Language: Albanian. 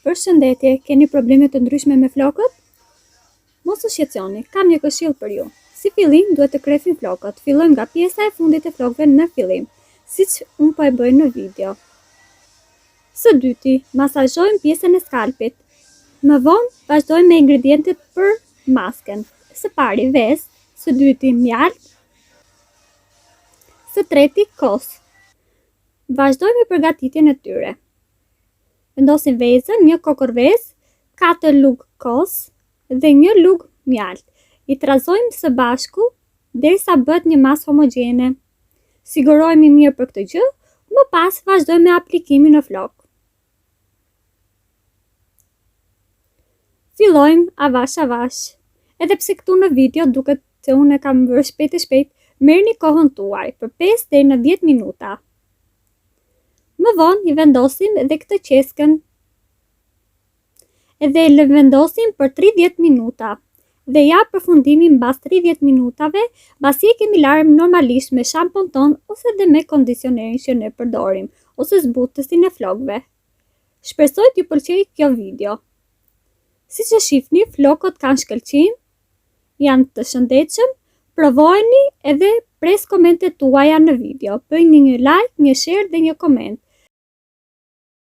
Përshëndetje, keni probleme të ndryshme me flokët? Mos u shqetësoni, kam një këshill për ju. Si fillim duhet të krefin flokët. Fillojmë nga pjesa e fundit e flokëve në fillim, siç unë po e bëj në video. Së dyti, masazhojmë pjesën e skalpit. Më vonë, vazhdojmë me ingredientet për masken. Së pari vezë, së dyti mjaltë, së treti kos. Vazhdojmë me përgatitjen e tyre. Vendosim vezën, një kokër vezë, 4 lugë kos dhe 1 lugë mjaltë. I trazojmë së bashku derisa bëhet një masë homogjene. Sigurohemi mirë për këtë gjë, më pas vazhdojmë me aplikimin në flokë. Fillojmë avash avash. Edhe pse këtu në video duket se unë e kam bërë shpejt, merrni kohën tuaj për 5 deri në 10 minuta. Më vonë i vendosim edhe këtë qeskën edhe e vendosim për 30 minuta dhe ja përfundimin mbas 30 minutave, pasi e kemi larë normalisht me shampon ton ose dhe me kondicionerin që ne përdorim ose zbutësin e flokëve. Shpresoj t'ju pëlqej kjo video. Siç e shihni, flokët kanë shkëlqim, janë të shëndetshëm, provojeni edhe pres komentet tuaja në video. Bëjni një like, një share dhe një koment.